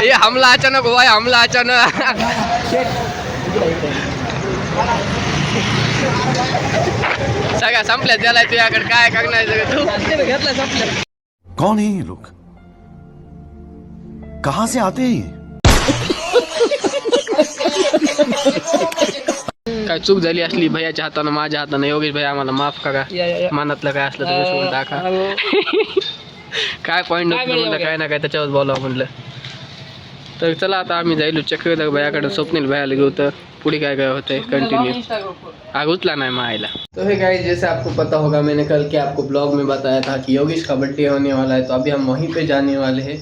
ये हमला अचानक हुआ है, हमला अचानक. सगळ्या संपल्या त्याला तुझ्याकडे काय करणार तू घेतला संपल्या. कौन है ये लोग, कहां से आते हैं ये? काय चूक झाली असली भैयाच्या हातानं माझ्या हातानं योगेश भाई आम्हाला माफ करा. मनातलं काय असलं तर विसरून टाका. काय पॉईंट म्हणलं काय ना काय त्याच्यावर बोलावं म्हणलं. तर चला आता आम्ही जायलो चक्रधर भैयाकडे, स्वप्नील भैयाला घेऊ. तर पुढे काय काय होतंय कंटिन्यू. आग उतला नहीं मायला. तो है गाइस, जैसे आपको पता होगा मैंने कल के आपको ब्लॉग में बताया था कि योगेश का बर्थडे होने वाला है. तो अभी हम वहीं पे जाने वाले हैं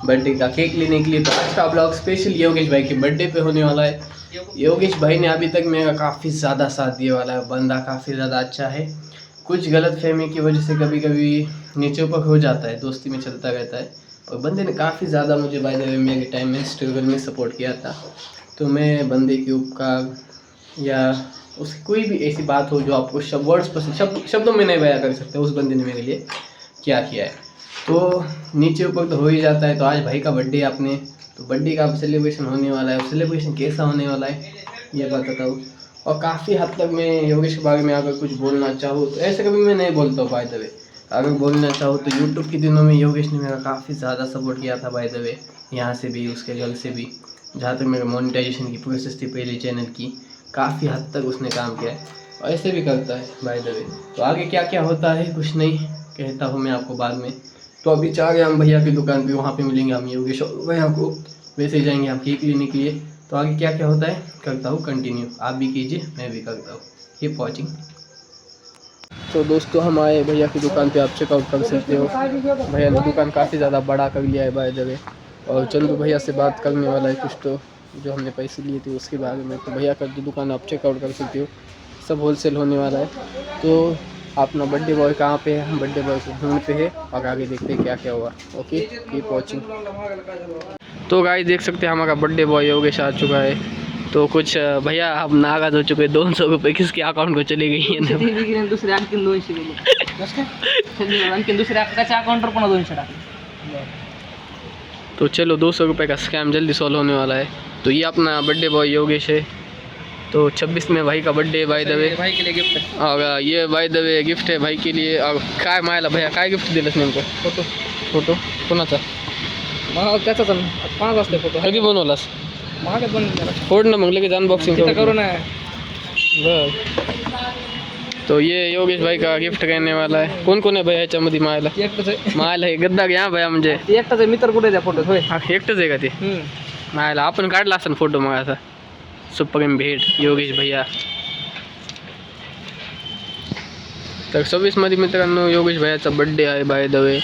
बर्थडे का केक लेने के लिए. तो आज का ब्लॉग स्पेशल योगेश भाई के बर्थडे पे होने वाला है. योगेश भाई ने अभी तक मेरा काफ़ी ज़्यादा साथ दिया वाला है. बंदा काफ़ी ज़्यादा अच्छा है. कुछ गलत फहमी की वजह से कभी कभी नीचे ऊपर हो जाता है, दोस्ती में चलता रहता है. और बंदे ने काफ़ी ज़्यादा मुझे बाय द वे मेरे टाइम में स्ट्रगल में सपोर्ट किया था. तो मैं बंदे के उपकार या उसकी कोई भी ऐसी बात हो जो आपको शब्दों में नहीं बयां कर सकते, उस बंदे ने मेरे लिए क्या किया है. तो नीचे ऊपर तो हो ही जाता है. तो आज भाई का बर्थडे आपने, तो बर्थडे का सेलिब्रेशन होने वाला है. सेलिब्रेशन कैसा होने वाला है ये बताता हूँ. और काफ़ी हद तक मैं योगेश के बारे में अगर कुछ बोलना चाहूँ तो ऐसे कभी मैं नहीं बोलता हूँ बाय द वे. अगर बोलना चाहूँ तो यूट्यूब के दिनों में योगेश ने मेरा काफ़ी ज़्यादा सपोर्ट किया था बाय द वे. यहाँ से भी, उसके घर से भी. जहाँ तक मेरे मोनेटाइजेशन की प्रोसेस थी पहले चैनल की, काफ़ी हद तक उसने काम किया है. और ऐसे भी करता है बाय द वे. तो आगे क्या क्या होता है कुछ नहीं कहता हूँ मैं आपको बाद में. तो अभी चाह गए हम भैया की दुकान पे, वहाँ पे मिलेंगे हम योगेश और भैया को. वैसे ही जाएंगे हम केक लेने के लिए. तो आगे क्या क्या होता है करता हूँ कंटिन्यू. आप भी कीजिए, मैं भी करता हूँ. Keep watching. तो दोस्तों हम आए भैया की दुकान पे, आप चेकआउट कर सकते हो. भैया ने दुकान काफ़ी ज़्यादा बड़ा कर लिया है बाय द वे. और चंदू भैया से बात करने वाला है कुछ, तो जो हमने पैसे लिए थे उसके बारे में. तो भैया का जो दुकान आप चेकआउट कर सकते हो, सब होलसेल होने वाला है. तो अपना बर्थडे बॉय कहाँ पे है, हम बर्थडे बॉय को ढूंढते हैं और आगे देखते हैं क्या क्या हुआ. Okay, keep watching. तो गाइस देख सकते हैं हमारा बर्थडे बॉय योगेश आ चुका है. तो कुछ भैया अब नाराज हो चुके हैं. 200 रुपये किसके अकाउंट को चली गई है. दुसरे आणखीन 200 गेले. आणखीन दुसऱ्या अकाच्या अकाउंटवर पण 200 टाकले. तो चलो 200 रुपये का स्कैम जल्दी सॉल्व होने वाला है. तो ये अपना बर्थडे बॉय योगेश है. तो 26 में भाई का बर्थडे बाय द वे. भाई के लिए गिफ्ट. और ये बाय द वे गिफ्ट है भाई के लिए. और काय मायला भैया काय गिफ्ट दिलंस नेमकं. फोटो. फोटो कोणाचा. मग त्याचाच 5 वाजता फोटो. कधी बनवलास. महागच बनवला. फोड ना मग लगेच अनबॉक्सिंग करू ना. तो ये योगेश भाई का गिफ्ट करने वाला है. कौन कौन है भैया याच्यामध्ये मायला. एकटाच आहे. मायला हे गद्दा घ्या भैया म्हणजे. एकटाच आहे. मित्र कुठे त्या फोटोत. होय एकटंच आहे का ते. मायला आपण काढला असं फोटो मग असा. सुप्रीम भेट योगेश भैया. तर 26 मध्ये मित्रांनो योगेश भैयाचा बर्थडे आहे बाय द वे.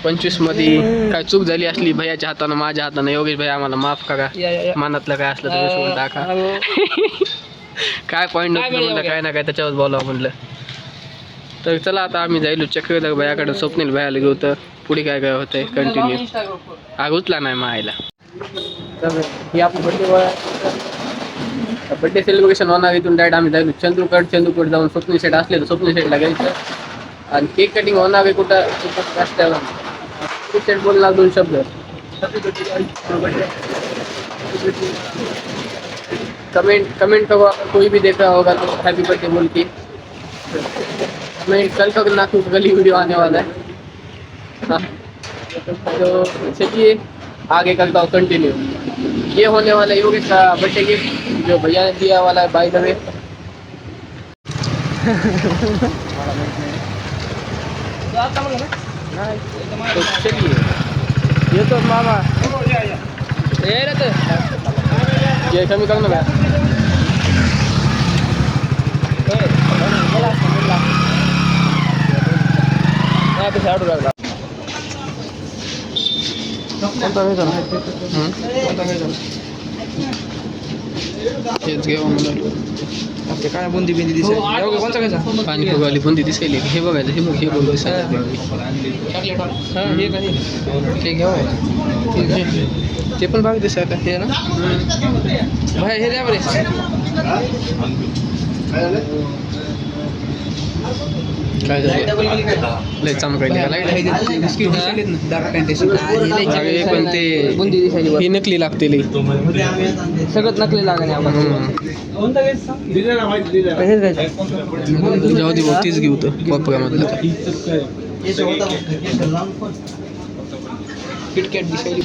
25 मध्ये काय चूक झाली असली भैयाच्या हातानं माझ्या हातानं, योगेश भाई आम्हाला माफ करा. मनातलं काय असलं तर विसरून टाका. काय पॉईंट म्हणलं काय ना काय त्याच्यावर बोलावं म्हणलं. तर चला आता आम्ही जायलो चक्रधर भैयाकडे, स्वप्नील भैयाला घेऊ. तर पुढे काय काय होतंय कंटिन्यू. आग उतला नाही मायला. तर ही आपली बर्थडे बॉय. बर्थडे सेलिब्रेशन होणार. इथून डायरेक्ट आम्ही जायलो चंदूकडे जाऊन स्वप्नील सेट असले तर स्वप्नील सेटला घ्यायचं. आणि केक कटिंग होणार आहे कुठं रस्त्यावर. सेट बोलणार 2 शब्द. कमेंट करो कोई भी देख रहा होगा तो हैप्पी बर्थडे बोल के. कमेंट कल ना कुछ गली वीडियो आने वाला है. हाँ तो चलिए आगे करता हूँ कंटिन्यू. ये होने वाला है योगेश का बर्थडे गिफ्ट जो भैया ने दिया वाला है बाय द वे. तो चलिए ये तो मामा ये कमी करना भैया. हेच घेऊन आपले काय बुंदी बिंदी दिसेल. कोणता घ्यायचा. पाणी फुगाली बुंदी दिसायली. हे बघायचं. हे बघ हे बघ दिसायला. हे काही ते घेऊ. ते पण भाग दिसायला. हे ना भाई हे द्या बरे. काय झालं लय चमकायली का लाईट अरे पण ते ही नकली लागते लई सगळं नकली लागणे आपण जाऊ दे भाऊ तीच घेऊ तर पप्पामधलं किटकॅट दिसायली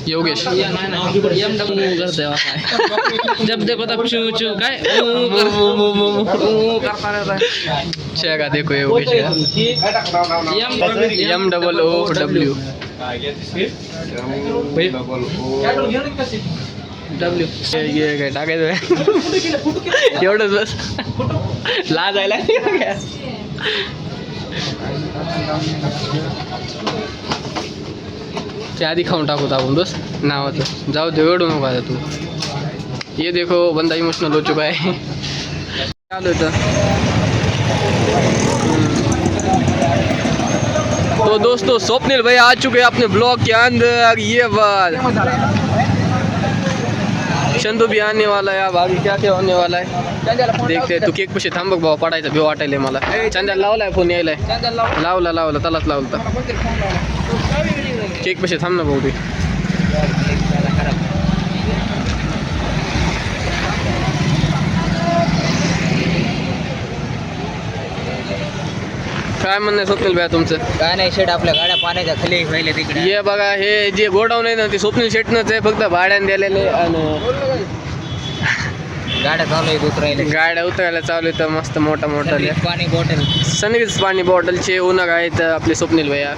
योगेश जब देखो तब चू चू काय का देखो योगेश MOOW डब्ल्यू ये काय टाकायचं एवढंच बस लाजायला ते आधी खाऊन टाकू आपण बस नावाचं जाऊ दे एवढं नको आता तू ये देखो बंदा इमोशनल हो चुका है चालू होतं तो दोस्तों स्वप्निल भाई आ चुके हैं अपने ब्लॉग के अंदर ये बात चंदू भी आने वाला है अब आगे क्या क्या होने वाला है देखते हैं. तू केक पशी थांब बघ भाऊ पडायचा भेव वाटायला मला चंद्याला लावलाय फोन यायलाय लावला तलाच लावला केक पशी थांब ना भाऊ बी काय म्हणणं स्वप्नील भाई तुमचं काय नाही शेट आपल्या गाड्या पाण्याच्या खाली व्हायला तिकडे हे बघा हे जे गोडाऊन आहे ना ते स्वप्नील शेटनंच आहे फक्त भाड्याने दिलेले आणि गाड्या चालू आहेत उतरायला गाड्या उतरायला चालू आहेत मस्त मोठा पाणी बॉटल सनवीज पाणी बॉटलचे उन्हाळ आहेत आपले स्वप्नील भैया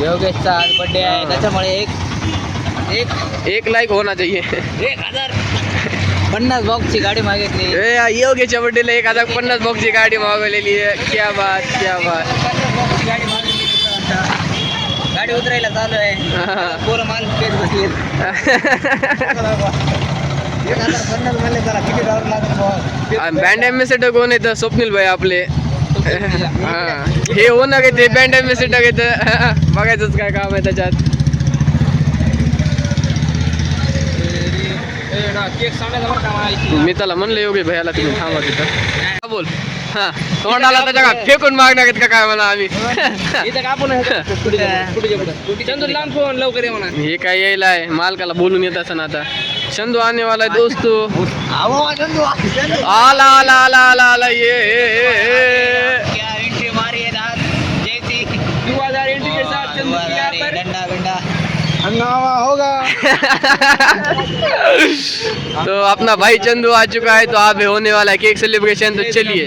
योगेशचा आज बर्थडे आहे त्याच्यामुळे एक लाईक होना चाहिए 1050 बॉक्सची गाडी मागितली योगेशच्या बड्डेला 1050 बॉक्सची गाडी मागवलेली आहे क्या बात गाडी उतरायला चालू आहे पोरं माल पेट बसले 1050 म्हणले जरा किती डॉलर लागतो बँड ॲम्बेसेडर कोण येतं स्वप्नील भाई आपले हे होणार आहे ते बँड ॲम्बेसेडर येतं बघायचंच काय काम आहे त्याच्यात मी त्याला म्हणलं योगी भैयाला तुम्ही थांबा तिथं बोल हा तोंडाला त्याच्या का फेकून मागणार आहेत का काय म्हणा आम्ही हे काय यायला आहे मालकाला बोलून येत असं आता चंदू आने वाला है दोस्तों आला ये क्या एंट्री मारी है रात जैसी 2000 एंट्री के साथ चंदू यहाँ पर डंडा हंगामा होगा तो अपना भाई चंदू आ चुका है तो आप होने वाला है केक सेलिब्रेशन तो चलिए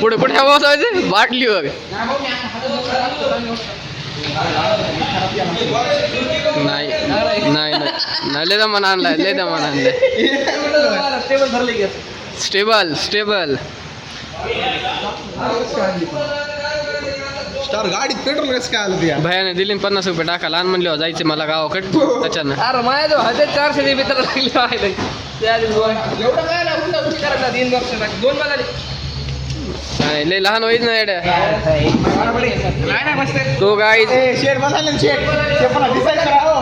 पुढे काय बसायचं बाटली वगैरे नाही लय दमान आणलाय स्टेबल स्टार गाडीत पेट्रोल कसं काय आलं भयाने दिली 50 रुपये टाका लहान म्हणले जायचे मला गावाकड त्याच्यानं अरे माझ्या जो 1400 दे मित्र लागले आहे त्या एवढं काय लागून करायला 3 वर्ष दोन बघाले नाही लय लहान होईच ना एड्या नाही बसते तो गाई शेट बसायला शेट ते पुन्हा दिसायचं नाही हो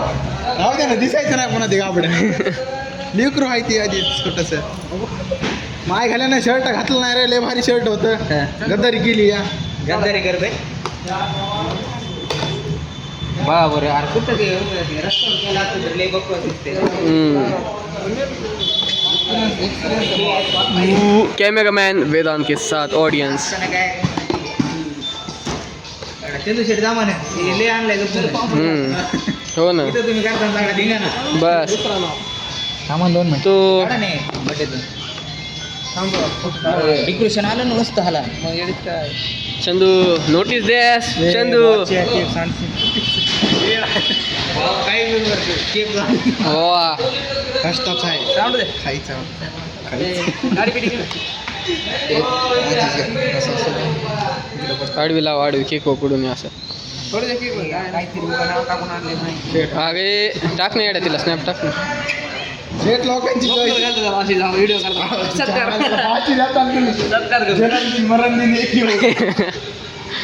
राहू दे ना दिसायचं नाही पुन्हा ते गाबड लिकरू आहे ती आधी छोटस माय घाल्यानं शर्ट घातलं नाही रे लय भारी शर्ट होतं गद्दारी केली या गद्दारी करते बरोबर अरे कुठं ते रस्त्यावर केला तर लय बकवास दिसते कैमरामैन वेदांत के साथ ऑडियंस चंदू शेट जमाने लय आणलाय हो ना तुम्ही करता सगळा धिंगा ना बस सामान 2 मिनिट तो डेकोरेशन आलं ना मस्त हाला मग एडिट काय चंदू नोटीस देस चंदू वा कष्टाचं आहे साऊंड दे खायचं गाडी पिटी आडवी लाव आडवी केक पकडून असं थोडं देखील काहीतरी नाव टाकून आणले नाही अगे टाक नाही येड्या तिला स्नॅप टाक ना शेट लोकांची व्हिडिओ करता मरण दिन एक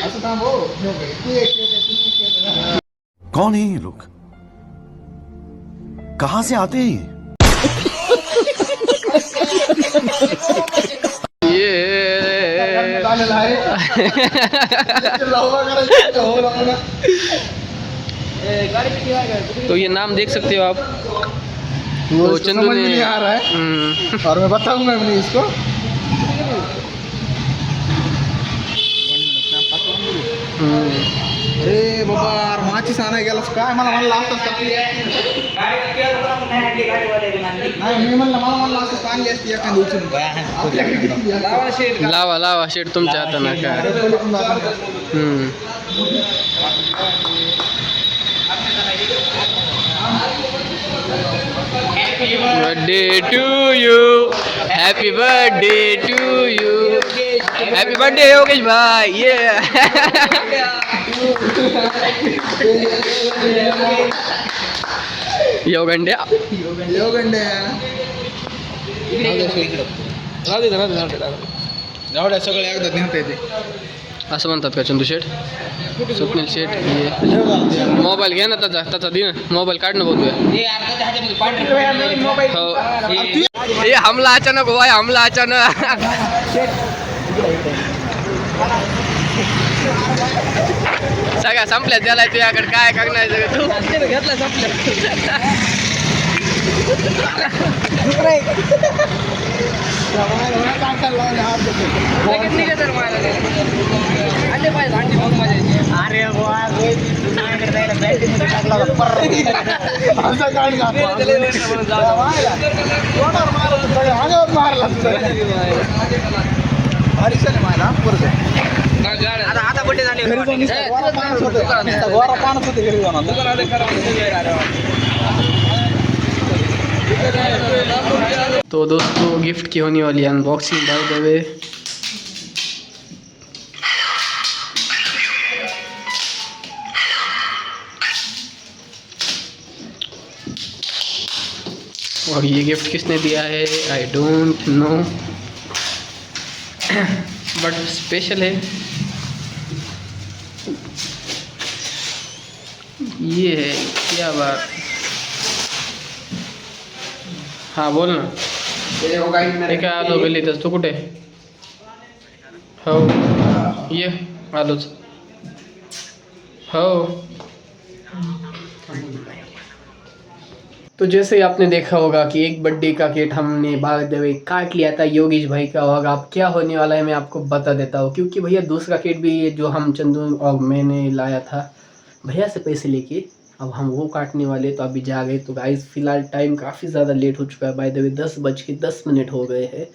असं थांब हो तू एक कौन है ये लोग? कहां से आते हैं ये? आलेला आहे हो ना. तो ये नाम देख सकते हो आप, वो वो इसको चंदू समझ में ने नहीं आ रहा है और मैं बताऊंगा भी नहीं इसको. अरे बाबा यार माचीस आणाय गेलास काय मला म्हणलं असतं नाही मी म्हणलं मला म्हणलं असं आणली असती एखादी उचलून लावा लावा शेट तुमच्या हातानं काय. Birthday to you, happy birthday to you, happy birthday Yogesh भाई. ये योगंड्या एवढ्या सगळं एकदा नेता येते असं म्हणतात का चंदू शेठ, स्वप्नील शेठ. ये मोबाईल घ्या ना त्याचा त्याचा दिन मोबाईल काढणं बोलतोय. हो ये हमला अचानक हुआ है, हमला अचानक. सगळ्या संपल्यात द्यायला तुझ्याकडे काय करणार तू घेतला संपल्या. आता बड्डे झाले तो दोस्तों गिफ्ट की होने वाली अनबॉक्सिंग बाय द वे. और ये गिफ्ट किसने दिया है I don't know but special है. ये है क्या बात. हाँ बोल ना. ते काय आलो गल्लीतच तू कुठे. हो ये आलोच. हो तो जैसे ही आपने देखा होगा कि एक बर्थडे का केक हमने बाय द वे काट लिया था योगेश भाई का. होगा अब क्या होने वाला है मैं आपको बता देता हूँ, क्योंकि भैया दूसरा केक भी जो हम चंदू और मैंने लाया था भैया से पैसे लेके, अब हम वो काटने वाले तो अभी जा गए. तो गाइस फिलहाल टाइम काफ़ी ज़्यादा लेट हो चुका है. बाय द वे 10:10 हो गए हैं.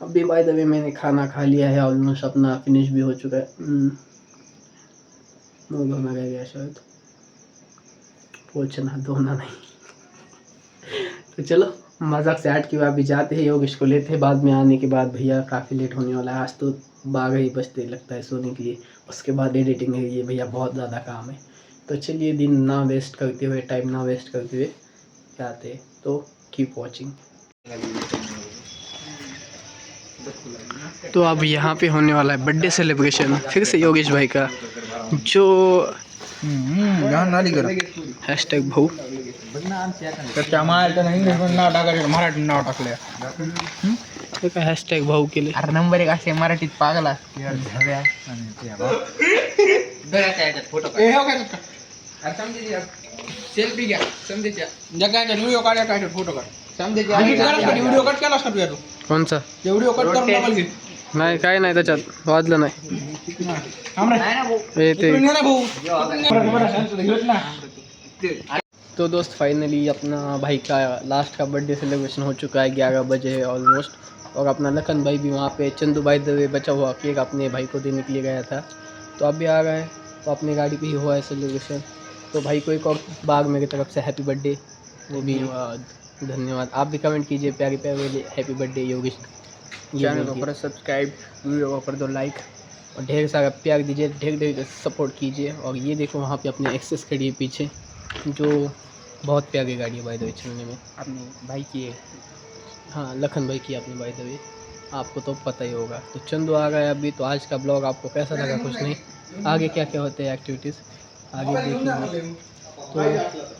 अभी बाय द वे मैंने खाना खा लिया है, ऑलमोस्ट अपना फिनिश भी हो चुका है. मुँह धोना रह गया शायद, पोछना धोना नहीं. तो चलो मजाक से हट के अभी जाते हैं, योगेश को लेते हैं. बाद में आने के बाद भैया काफ़ी लेट होने वाला है. आज तो 12 ही बजते लगता है सोने के लिए. उसके बाद एडिटिंग है, ये भैया बहुत ज़्यादा काम है. तो चलिए दिन ना वेस्ट करते हुए, टाइम ना वेस्ट करते हुए जाते हैं. तो कीप वॉचिंग. तो अब यहाँ पे होने वाला है बर्थडे सेलिब्रेशन फिर से योगेश भाई का, जो हैशटैग भाऊ मराठी नाव टाकले हॅशटॅग भाऊ केले. अरे नंबर एक असे मराठीत पागला सेल्फी घ्या समजेच्या जगाच्या व्हिडिओ काढ्या काय फोटो काढ समजेच्या व्हिडिओ कट केला असता तू कोणचा व्हिडिओ कट करून डबल घे. नाही काय नाही त्याच्यात वाजलं नाही. हे ते तो दोस्त फाइनली अपना भाई का लास्ट का बर्थडे सेलिब्रेशन हो चुका है. 11 बजे है ऑलमोस्ट. और अपना लखन भाई भी वहाँ पे चंदू भाई दवे बचा हुआ केक अपने भाई को देने के लिए गया था. तो अब भी आ गए, तो अपनी गाड़ी पे ही हुआ है सेलिब्रेशन. तो भाई को एक और बाग मेरी तरफ से हैप्पी बर्थडे. वो भी धन्यवाद. आप भी कमेंट कीजिए प्यारे प्यारे हैप्पी बर्थडे योगेश. चैनल को करो सब्सक्राइब, वीडियो को कर दो लाइक और ढेर सारा प्यार दीजिए, ढेर सपोर्ट कीजिए. और ये देखो वहाँ पे अपने एक्सेस खड़ी है पीछे, जो बहुत प्यारी गाड़ी है बाय द वे चलने में. अपने भाई की है. हाँ लखन भाई की अपने बाय द वे, आपको तो पता ही होगा. तो चंदू आ गया अभी. तो आज का ब्लॉग आपको कैसा लगा कुछ नहीं आगे क्या क्या होते हैं एक्टिविटीज़ आगे देखेंगे।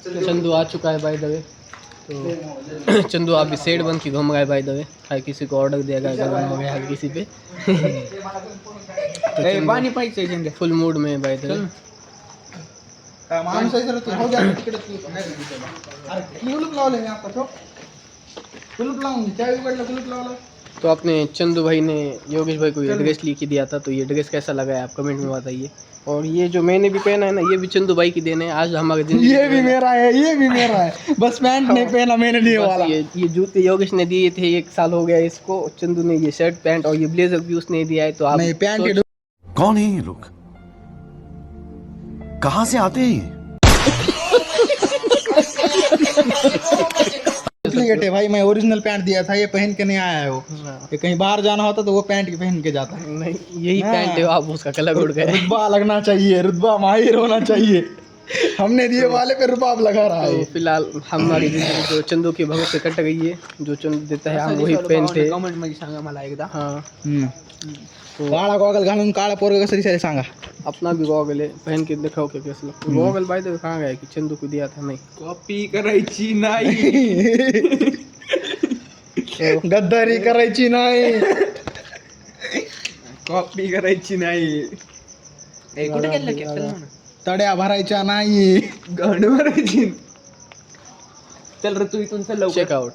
तो चंदू आ चुका है बाय द वे। तो चंदू आप भी सेट बन के घूम गए बाय द वे। हर किसी को ऑर्डर दिया गया गरम हो गया हर किसी पे। तो पाणी पाहिजे फुल मूड में बाय द वे। माणूस आहे सर तू हो जा तिकडे अरे कुलूप लावले मी आता ठोक कुलूप लावून चावी उघडलं कुलूप लावलं। तो अपने चंदू भाई ने योगेश भाई को ये ड्रेस लेके दिया था, तो ये ड्रेस कैसा लगा है आप कमेंट में बताइए। और ये जो मैंने भी पहना है ना, ये भी चंदू भाई की देने है। आज हमारे दिन ये भी मेरा है बस पैंट नहीं पहना मैंने नहीं वाला। ये जूते योगेश ने दिए थे, 1 साल हो गया इसको। चंदू ने ये शर्ट पैंट और ये ब्लेजर भी उसने दिया है। तो आप नहीं पैंट कौन है ये लोग? कहाँ से आते हैं ये? डुप्लीकेट है भाई, मैं ओरिजिनल पैंट दिया था, ये पहन के नहीं आया है वो। ये कहीं बाहर जाना होता तो वो पैंट के पहन के जाता है। नहीं यही पैंट है, आप उसका कलर उड़ गया। रुतबा लगना चाहिए, रुतबा माहिर होना चाहिए। हमने दिए वाले पे रुबाब लगा रहा है। तो फिलहाल हमारी जिंदगी जो चंदू के भरोसे कट गई है, जो चंदू देता है हम वही पहनते। कमेंट मध्ये सांगा मला एकदा। हाँ तो काळा गॉगल घालून काळा पोरगा कसं दिसायला सांगा। अपना भी गॉगल है, पहन के दिखाओ क्या कैसा लगता है। गॉगल बाय द वे कहाँ गया कि चंदू को दिया था? नहीं कॉपी करायची नाही। गद्दारी करायची नाही। कॉपी करायची नाही। कुठे गेलं की तड्या भरायच्या नाही। गाणं भरायची। चल रे तू इथून चल लवकर। चेकआउट।